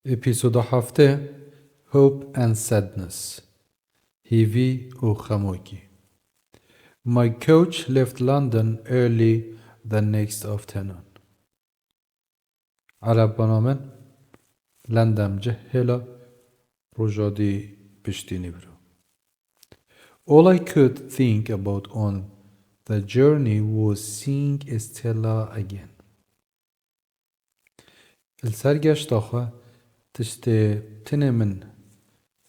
اپیزود 7 Hope and Sadness هیوی و خموگی. My coach left London early the next afternoon. عرب بنامن لندم جهلا رجادي بشتيني برو. All I could think about on the journey was seeing Stella again. السرگشت آخه تشتی تنه من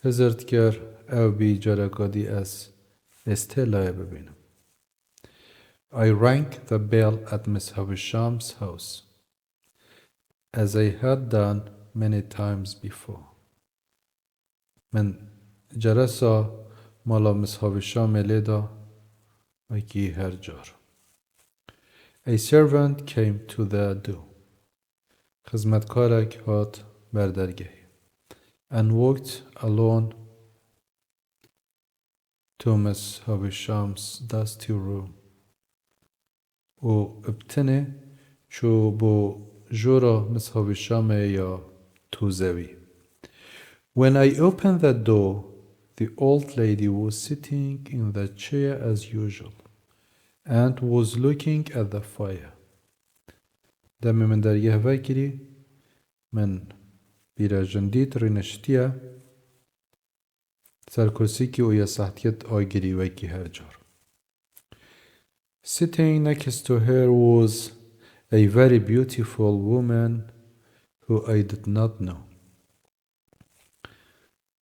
هزرد کر او بی جرگادی از استلا ببینم. I rang the bell at Miss Havisham's house, as I had done many times before. من جرسا مالا Miss Havisham لیدا وکی هر جار. A servant came to the door. خدمتکارک هات بردرگه. And walked alone to Miss Havisham's dusty room. و ابتنه چو بو جورا Miss Havisham یا توزوی. When I opened the door, the old lady was sitting in the chair as usual and was looking at the fire. دمی من درگه وکری من بیراجندیت رینشتیا سرکرسی که او یا صحتیت آگری وکی هر جار. Sitting next to her was a very beautiful woman who I did not know.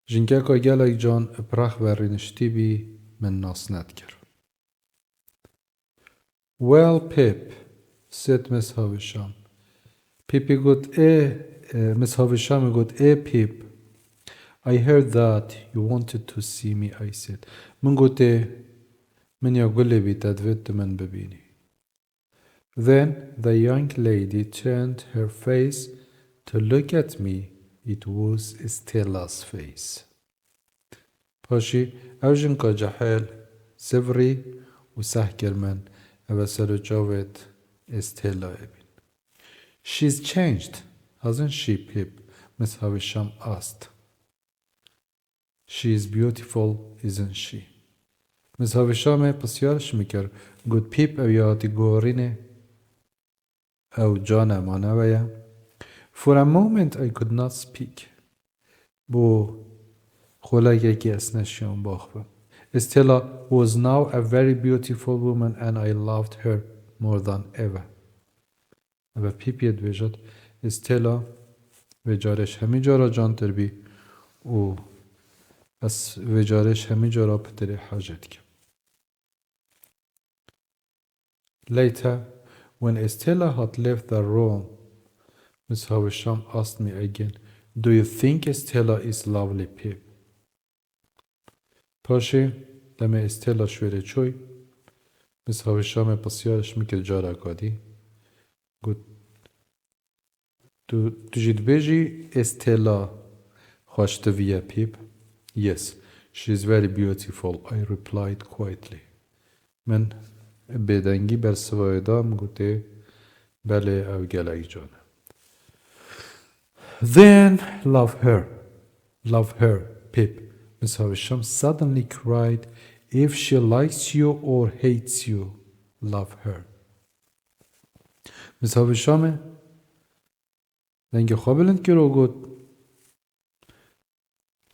جنگه که گلک جان ابرخ و رینشتی بی من ناس ند کر. Well, Pip, said Miss Havisham. Pippi good, Miss Havisham good, Pip. I heard that you wanted to see me, I said. من قلت من يقول لي بتدفت من ببيني. Then the young lady turned her face to look at me. It was Stella's face. پاشی اوجن کا جحل سفری و سحکر من اوسر جاوت استلا ابن. She's changed, hasn't she, Pip? Miss Havisham asked. She is beautiful, isn't she? Miss Havisham بسیارش میکر. Good Pip او یادی گورینه او جانه مانه ویا. For a moment I could not speak. بو خلاگه که اسنشیان باخبم. Stella was now a very beautiful woman and I loved her more than ever. و پیپیت ویجاد استلا ویجارش همی جارا جان تربی و بس ویجارش همی جارا پتر حاجت کم. Later, when Stella had left the room, Miss Havisham asked me again, do you think Stella is lovely, Pip? پاشی دم استلا شویره چوی Miss Havisham پسیارش میکر جارا کادی گود تو جید بیجی استلا خوشتویه پیپ. Yes, she is very beautiful, I replied quietly. من بدنگی بر سوایدام گوته بله او گلک جانه. Then love her, Pip. Miss Havisham suddenly cried, if she likes you or hates you, love her. Miss Havisham دنگ خوابلند که رو گود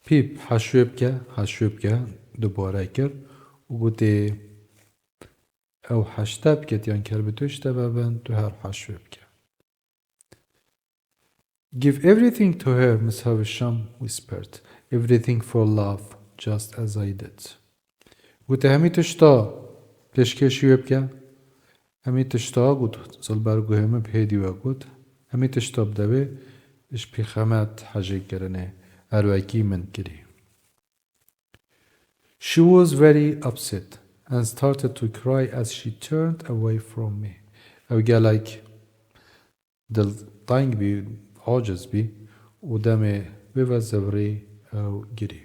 پیپ حشوب که دوباره کرد و گوته او حشتب که تیان کر بتوش تبابن تو هر حشوب که. Give everything to her, Miss Havisham whispered. Everything for love, just as I did. گوته همی تشتا پلشکشیوب که همی تشتا گود زلبرگو همه بهدی و گود همی تشتا بدوه اش پیخمت حجه کرنه اروکی من کری. She was very upset and started to cry as she turned away from me. او گلک دل تنگ بی عاجز بی و دمه بوزوری او گری.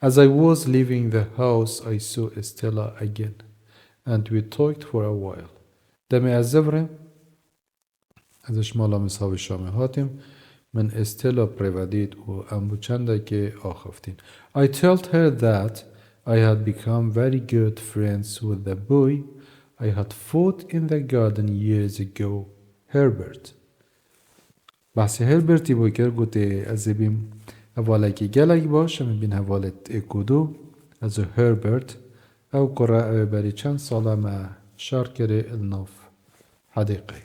As I was leaving the house, I saw Stella again, and we talked for a while. دمه از زوره ازش مالا مساوی شامه هاتیم من استلا پریودید و امبو چنده که آخفتین. I told her that I had become very good friends with the boy I had fought in the garden years ago, Herbert. بحث هربرتی بو کر گوته از بیم حوالکی گلک باش من بین حوالت اکودو از هربرت او قرأ بری چند ساله ما شار کره الناف حدیقی.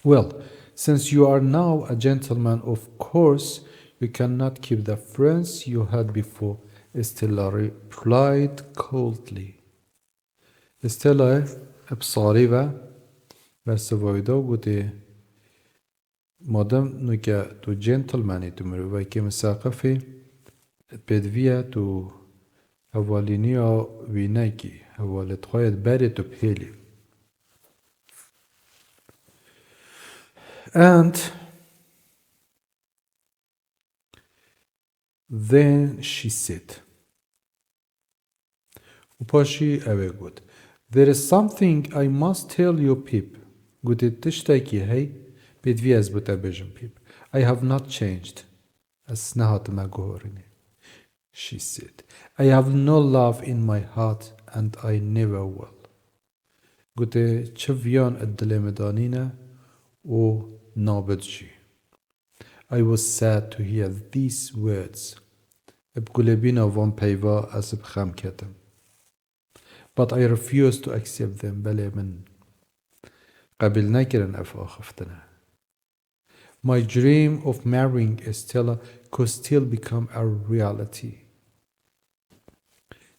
Well, since you are now a gentleman, of course you cannot keep the friends you had before, Stella replied coldly. Stella بصاری و سوایدا گوته مادام نوکا تو جنتلمانی تو مرو و که مساقفی بدویه تو حوالینی ها وینکی حوالت خواهد بری تو پیلی. And then she said و پاشی اوه گود There is something I must tell you, Pip. گوته تشتاکی هی بدوی از بوتا بجم پیپ. I have not changed. از نهات مگوهرینه. She said, I have no love in my heart and I never will. گوته چه ویان الدل مدانینه و نابدجی. I was sad to hear these words. بقلبینا وان پیوا از بخم کتم. But I refused to accept them. بله من قبل نکرن افا خفتنه. My dream of marrying Estella could still become a reality.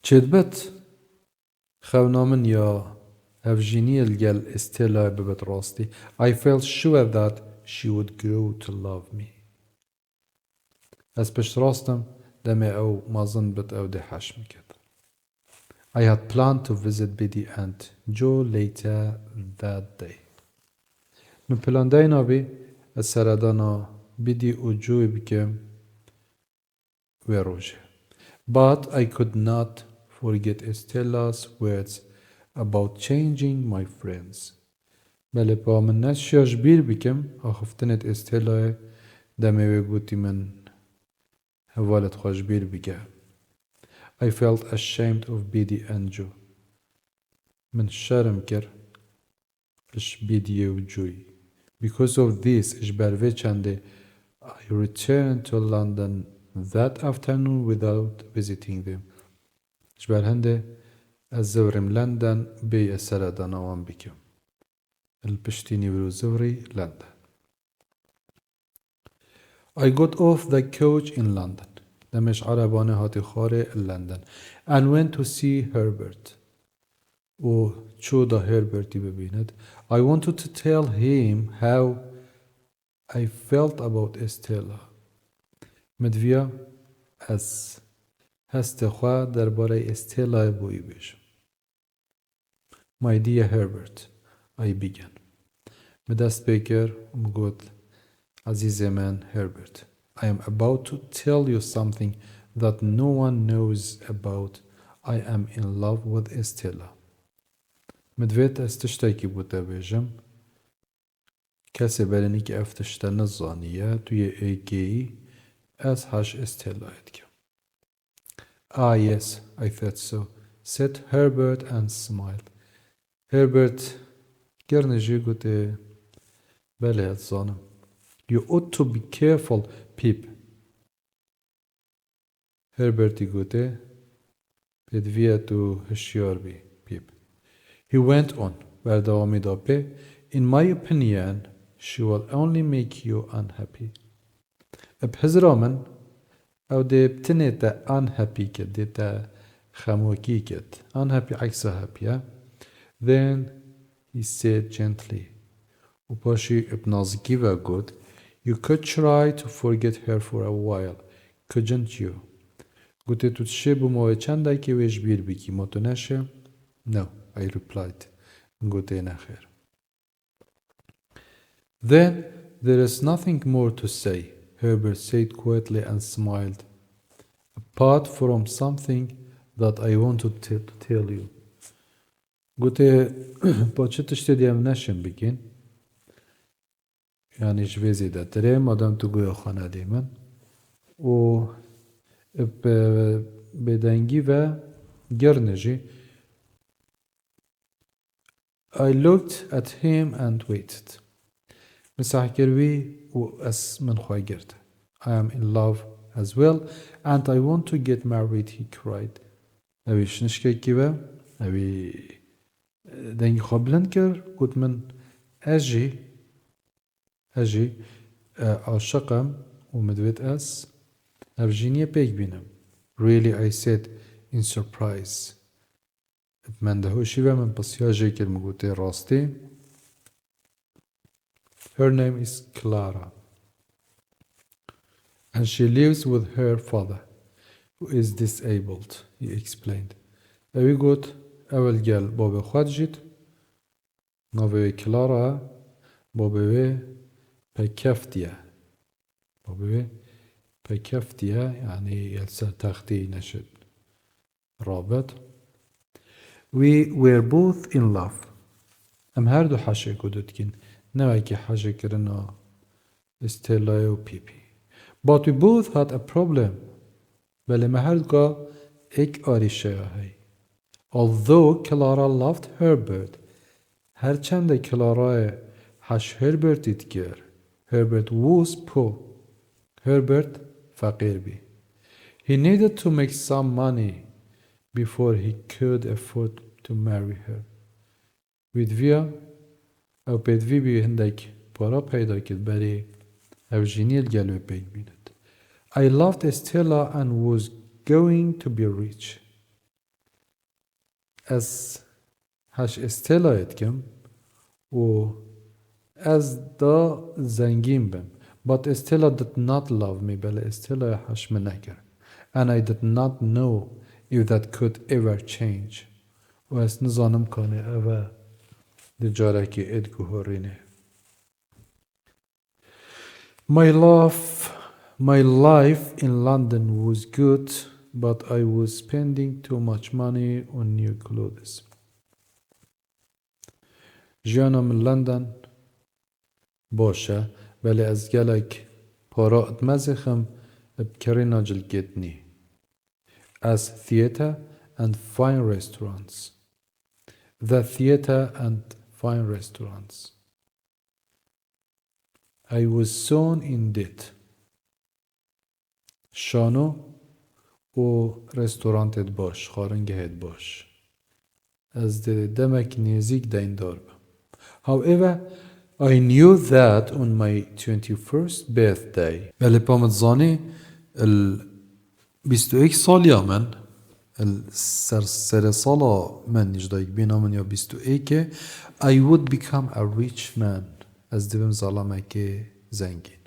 چدبت خونامن یا هفجینی الگل استيلا ببت راستي. I felt sure that she would grow to love me. از پشت راستم دمه او مازن بت او ده حشم کد. I had planned to visit Biddy and Joe later that day. من پلان داینا بی از سردانا بیدی و جوی بکم و روژه. But I could not forget Estella's words about changing my friends. بله با من نشیاش بیر بکم آخفتنت استلا دمه و گوتی من حوالت خوش بیر بگه. I felt ashamed of Biddy and Joe. من شرم کر اش بیدی و جوی. Because of this, إجبار چنده, I returned to London that afternoon without visiting them. إجبار هنده از زورم لندن بي أسردا نوان بكم. البشتيني برو زوري لندن. I got off the coach in London. دمش عربانه هاتي خاري لندن. And went to see Herbert. و چو دا هربرتی ببیند. I wanted to tell him how I felt about Estella. مدویا از هست خواه درباره استلا بوی بشم. My dear Herbert, I began. مدست بکر مگود عزیز من هربرت. I am about to tell you something that no one knows about. I am in love with Estella. مدویت استشتاکی بوده بجم کسی برنی که افتشتا نزانیه توی ایگی از هاش استلاید کم. Ah yes, I thought so, said Herbert and smiled. Herbert گرنجی گوته بله اتزانم. You ought to be careful, Pip. Herberti گوته بدویه تو هشیار بی Pip. He went on, بردوامی دابه, in my opinion, she will only make you unhappy. بحزرا من او ده بتنه ده unhappy کد, ده خموکی کد. Unhappy عکسه happy. Then he said gently, و پاشی ابنازگی و گود, you could try to forget her for a while, couldn't you? گوته تو تشه بموه چنده که ویش بیر بکی ما تو نشه؟ No, I replied. گوته نخیر. Then there is nothing more to say, Herbert said quietly and smiled, apart from something that I wanted to tell you. گوته با چه تشتی دیم نشم بگین؟ يعني جوي زيادة تري مادام تقوي خانه دي من و بدنگی و گرنجی I looked at him and waited. مسح كروي وأس من خواهي گرد. I am in love as well and I want to get married, he cried. أبي شنشكي كيبا أبي دنگی خواب بلند کر قلت من أجي عاشقم ومدويت أس أبجيني بيك بينم. Really, I said in surprise. من دهوشي و من بسياجي كلمة راستي. Her name is Clara. And she lives with her father, who is disabled, he explained. أبي قلت أول قال بابا خواد جيت نوبي كلارا بابا بكفتيا بابا بكفتيا يعني يلسى تختي نشد رابط. We were both in love. ام هر دو حاجه کدوتکین نه که حاجه کرنا استلا و پیپی. But we both had a problem. ولی ما هر دو ایک آریشه هایی. Although Clara loved Herbert. هرچند کلارا حش هربرت دیگر. Herbert was poor. Herbert فقیر بی. He needed to make some money before he could afford to marry her. ویدویا او پیدوی بی هندک پارا پیدا کرد برای او جینیل گلوی پیک بیند. I loved Estella and was going to be rich. از هش استلا اتکم و از دا زنگین بم. But Estella did not love me. بله استلا هش من نکرد. And I did not know if that could ever change. و از نزانم کنه اوه دجارکی ادگو هورینه. My life in London was good, but I was spending too much money on new clothes. جیانم لندن باشه ولی از گلک پارا اتمزخم بکری ناجل گدنی. As theater and fine restaurants. The theater and fine restaurants. I was soon in debt. شانو و رستورانتت باش خارنگهت باش. از دمک نزیک دین دار بم. However, I knew that on my 21st birthday. ولی پامت زانی 21 سالیا من سر سالا من نجدایک بینا من یا 21 I would become a rich man. از دویم ظالمک زنگین.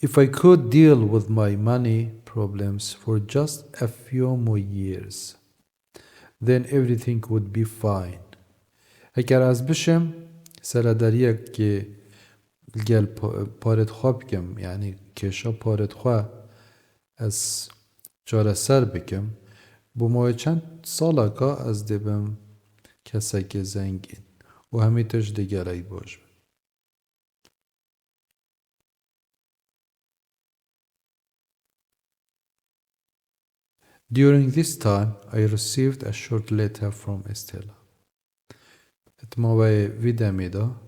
If I could deal with my money problems for just a few more years, then everything would be fine. اگر از بشم سرداریه که گل پارت خواب کم یعنی کشا پارت خواه از جاره سر بکم بمای چند سالا که از دبم کسی که زنگین و همی تش دیگرهی باش. During this time, I received a short letter from Estella. اتماوی ویدمی دا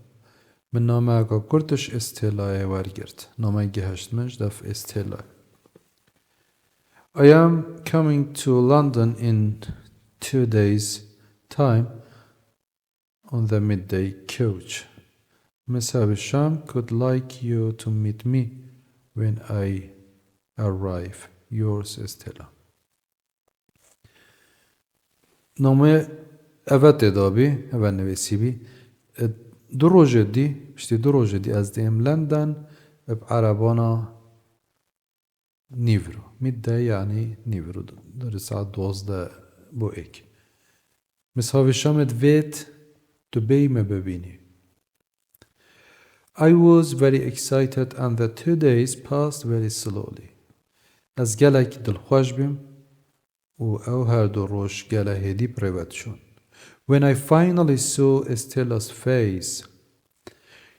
من نامه اگا کرتش استلا ورگرد. نامه گهشت منش دف استلا. I am coming to London in 2 days' time on the midday coach. Miss Havisham could like you to meet me when I arrive. Yours, Estella. نامه اوت دابی اول نویسی بی دو روژه دی از دیم لندن اب عربانا نیورو میده یعنی نیورو در ساعت 12 بو ایک مثل شامت ویت تو بیمه ببینی. I was very excited and the 2 days passed very slowly. از گلک دلخوش بیم و او هر دو روش گله هدی پریوت شون. When I finally saw Estella's face,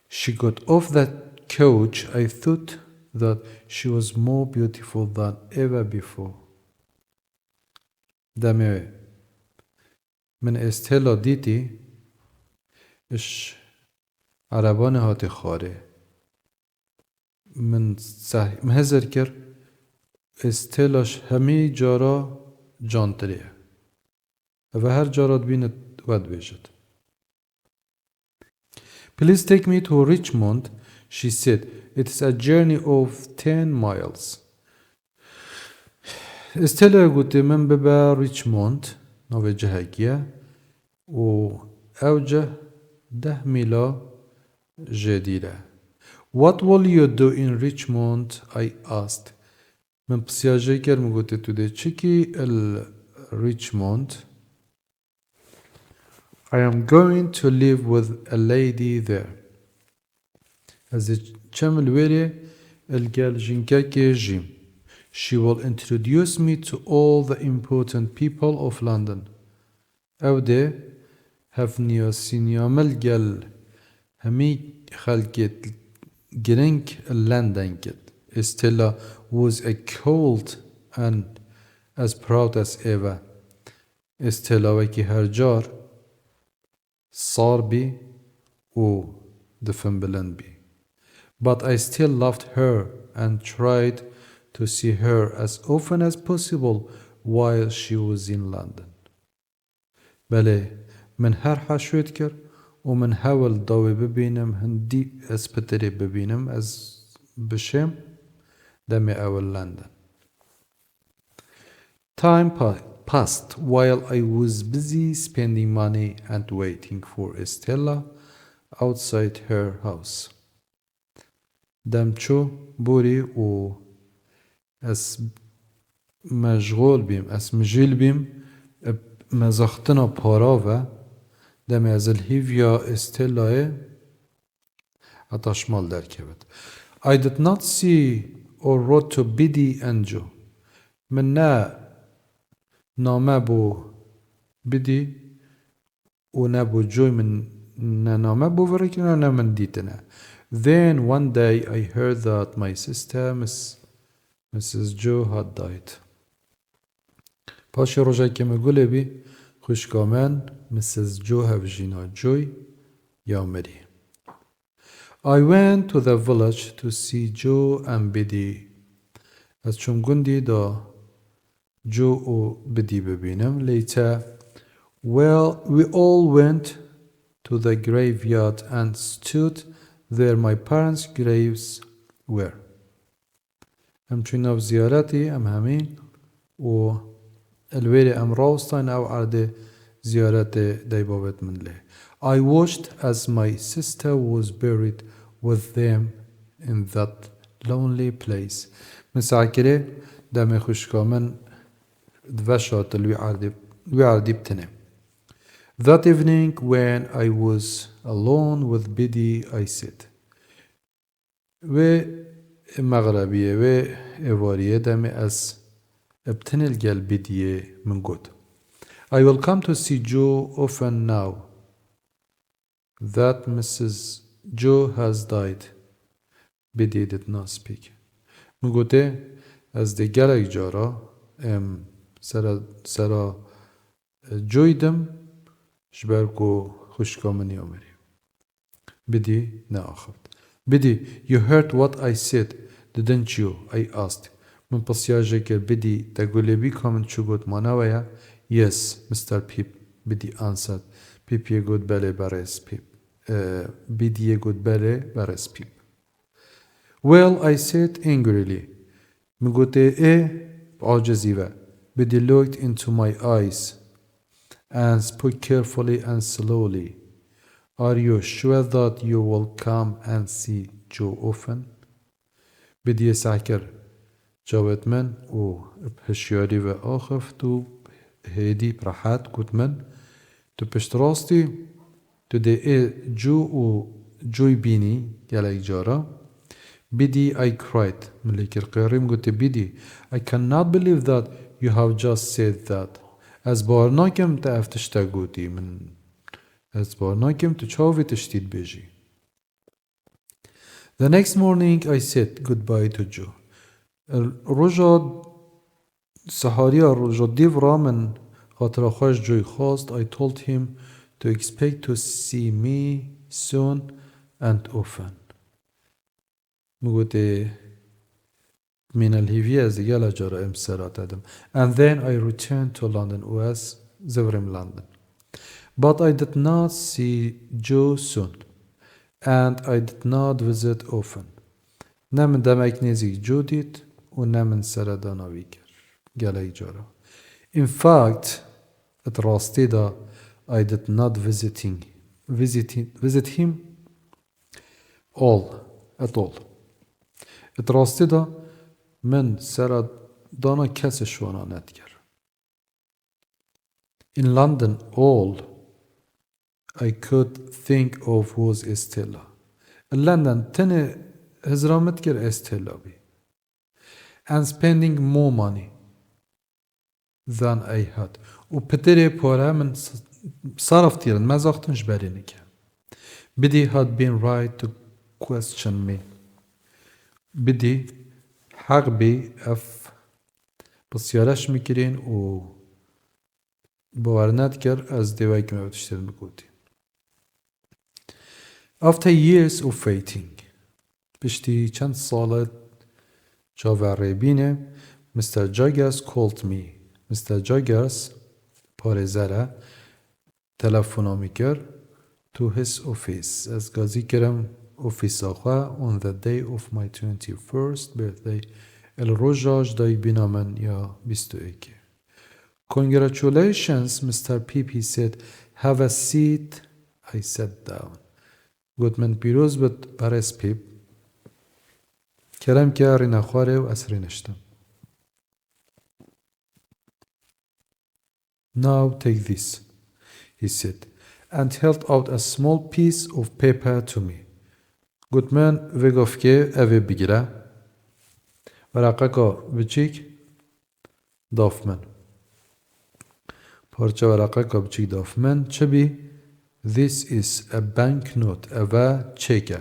she got off the coach, I thought that she was more beautiful than ever before. دمه من استلا دیتی اش عربان هات خاره من مهزر کر استلاش همه جارا جانتریه و هر جارات بینت ود بیشد. Please take me to Richmond, she said. It is a journey of 10 miles. استلا قلت من ببا ريتشموند نوع جهاجية و أوجه 10 ميلا جديدة. What will you do in Richmond? I asked. من بسياجي كرم قلت تودي تشيكي Richmond. I am going to live with a lady there. As a chamel ويري الجال جنكاكي جيم. She will introduce me to all the important people of London. أو ده هفنيا سينيامل جال همي خلقت جرينك لندن كد. Stella was a cold and as proud as ever. Stella وكي هرجار صار بي و دفن بلند بي. But I still loved her and tried to see her as often as possible while she was in London. بله من هر حشوت كر ومن حاول ضوي ببينم هندي اسبتري ببينم از بشم دمي أول لندن. Time passed while I was busy spending money and waiting for Estella outside her house. دمچو بوري و اس مشغول بیم اس مجیل بیم مزاختنا پاراوه دم از الهیویا استلای اتاشمال در کبت. I did not see or wrote to Biddy and Joe. من نه نامه بو بدی و نه بو جوی من نه نامه بو ورکنه نه من دیتنه. Then one day I heard that my sister Mrs. Joe had died. پاش روزی که مگوله بی خوشگامن Mrs. Joe هفجینا جوی یا مری. I went to the village to see Joe and Biddy. از چونگوندی دا جو و بدی ببینم. Later, well, we all went to the graveyard and stood there my parents' graves were. ام چوینا زیارتی ام همین و الویل ام راستان او عرض زیارت دی بابت من له. I watched as my sister was buried with them in that lonely place. مساکره دم خوشکامن دوشات الوی عرضی بتنه. That evening when I was alone with Biddy I said و مغربیه و ایواریه دم از ابتن الگل بدیه من گود. I will come to see Joe often now that Mrs. Joe has died. Biddy did not speak. من گوته از ده گلک جارا سرا جویدم شبرگو خوشکامنی آمری. Biddy نه آخفت. Biddy, you heard what I said, didn't you? I asked. من پسیاجه که Biddy تقولی بی کامن چو گود مانویا. Yes, Mr. Pip, Biddy answered. Pip ye good belle bares Pip. Biddy ye good belle bares Pip. Well, I said angrily. من گوته بعاجزی و. Biddy looked into my eyes and spoke carefully and slowly. Are you sure that you will come and see Joe often? بدي ساكر جاوت من و بهشياري و آخفت و هيدي براحات قلت من تو پشت راستي تو دي جو و جوي بيني يالك جارا. بدي I cried ملك القيريم قلت بدي I cannot believe that you have just said that. از بارناكم تافتشتا قوتي من از بارناكم تو چاوي تشتيد بيجي. The next morning I said goodbye to Joe. الرجا سهاریا رجا دیو را من خاطر خوش جوی خواست. I told him to expect to see me soon and often. مگوته من الهیوی از دیگه جارا امسرات ادم. And then I returned to London و از زورم لندن. But I did not see Joe soon. And I did not visit often. نه من دمک نزیک جو دید و نه من سرداناوی کرد. گله جارا. In fact, at راستی دا I did not visit him at all. at راستی دا من سردانا کسش وانا ند کرد. In London, all I could think of was Estella. London tene هزرامت کرد Estella بی. And spending more money than I had. و پتره پاره من صرف تیرن مزاختنش برینه که. بدی had been right to question me. بدی حق بی اف بسیارش میکرین و باور کرد از دیوایی که میبودشترین بگودی. After years of waiting, پشتی چند سال جاوره بینه, Mr. Jaggers called me. Mr. Jaggers پارزره تلفنو میکرد to his office. از گازی کرم office آخوا on the day of my 21st birthday. الروجاج دای بینا من یا 21. Congratulations, Mr. Peep, he said. Have a seat. I sat down. گفت من پیروز بود پرس پیپ. کرم که ری نخواره و اسری نشتم. Now take this, he said, and held out a small piece of paper to me. گفت من وگفت که اوه بگیره. ورقه که بچیک داف من. پارچه ورقه که بچیک داف من چه بی؟ This is a banknote. اوه چکه.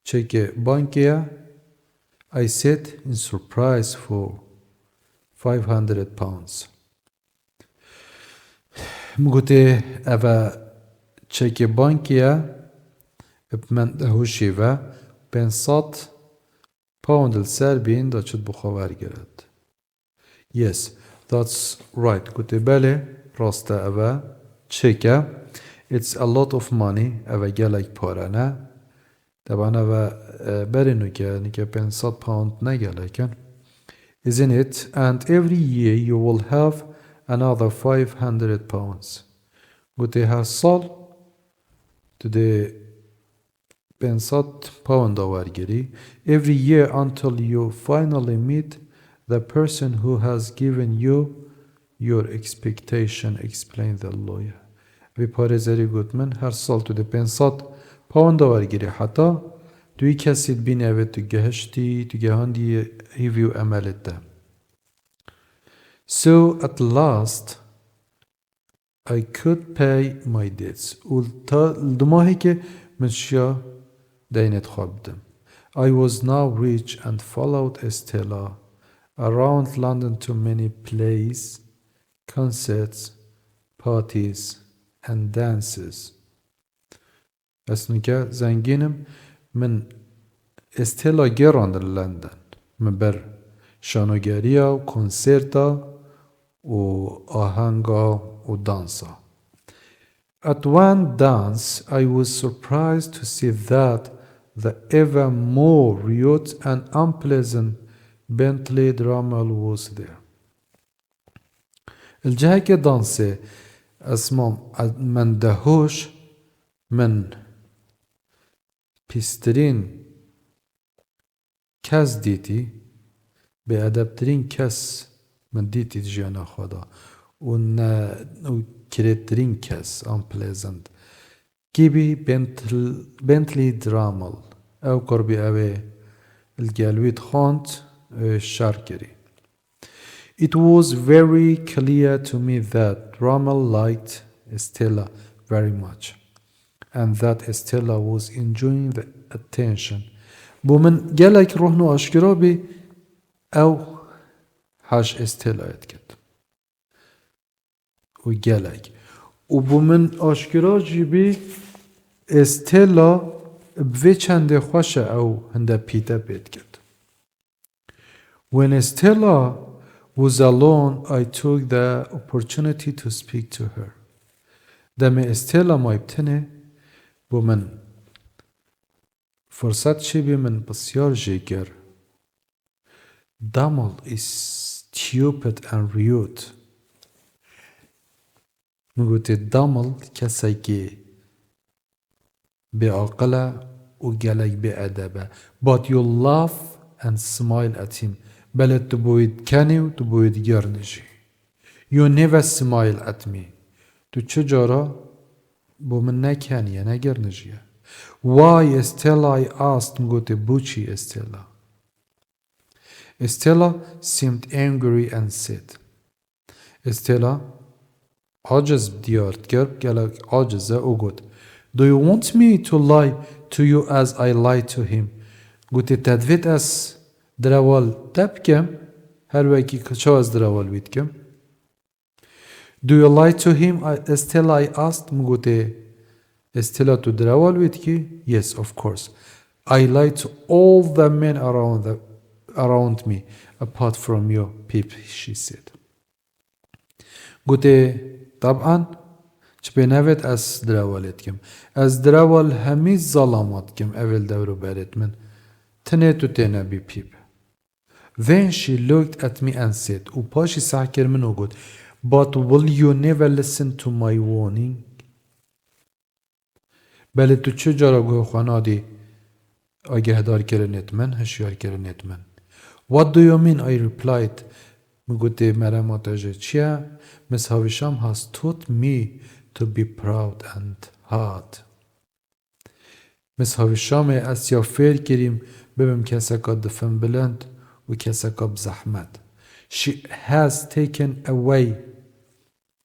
چکه بانکیه. I said in surprise for 500 pounds. مگوته اوه چکه بانکیه من دهوشی و 500 pound سر بین دا چد بخوار گرد. Yes, that's right. گوته بله راسته اوه چکه. It's a lot of money. اوه گلک پاره نه. طبعا اوه برینو که نیکه 500 pound نگلکن. Isn't it? And every year you will have another 500 pounds. گوته هر سال تو ده 500 pound آورگیری. Every year until you finally meet the person who has given you your expectation, explained the lawyer. وی پارزری گفت من هر سال تو ده 500 pound آورگیری حتی دوی کسی بینه و تو گهشتی تو گهاندی هیویو عملت ده. So at last I could pay my debts. و تا دماهی که من شیا دینت خوابدم. I was now rich and followed Estella around London to many plays, concerts, parties and dances. اسنو که زنگینم من استلا گراند لندن. من بر شانوگریا و کنسرتا و آهنگا و دانسا. At one dance, I was surprised to see that the ever more rude and unpleasant Bentley Drummel was there. الجهة که دانسه اسمام من دهوش من پیسترین کس دیتی به ادبترین کس من دیتی جیانا خدا و کرترین کس unpleasant گیبی بنتلی درامل او قربی اوه الگلویت خاند شارکری. It was very clear to me that Drummel liked Estella very much and that Estella was enjoying the attention بو من گلک روحن و آشکرا بی او حاش استلایت کد و گلک و بو من آشکرا جی بی استلا بوی چنده خوشه او هنده پیده بید کد. When Stella was alone, I took the opportunity to speak to her. دم استلا ما ابتنه بو من فرصت چی بی من بسیار جگر. Damel is stupid and rude. میگوتی دامل کسی که به عقله و گلک به ادبه. But you laugh and smile at him. بله تو باید کنی و تو باید گرنشی. You never smile at me. تو چجارا با من نکنیه نگرنشیه. Why Stella I asked میگوتی بوچی Stella. Stella seemed angry and said. Stella عاجز دیارد کرد گلک عاجزه او گفت Do you want me to lie to you as I lie to him? گوتی تدوید از دروال تبکم هر وکی کچه از دروال بیدکم Do you lie to him? Stella I asked میگوتی Stella تو دروال بیدکی Yes of course I lie to all the men around me apart from you Pip she said گوتی طبعا چه بنوید از دروالت کم از دروال همی ظلامات کم اول دورو برد من تنه تو تنه بی پیپ Then she looked at me and said و پاشی سحکر منو گود But will you never listen to my warning بله تو چه جارا گوه خوانادی آگه دار کرنت من هشیار کرنت من What do you mean I replied میگوتی مرم آتاجه چیه مساویشم has taught me to be proud and hard مساویشم اسیا فیر کریم ببیم کسکا دفن بلند و کسکا بزحمت She has taken away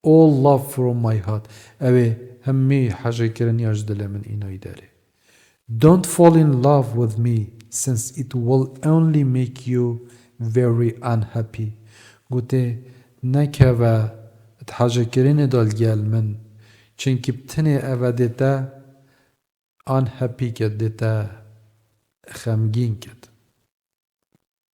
all love from my heart اوه همی حاجه کرنی اجدل من اینای داره Don't fall in love with me since it will only make you very unhappy گوته نکه و حاجه کرنی دال گل من چنکی بتنه اوه دیتا unhappy کد دیتا خمگین کد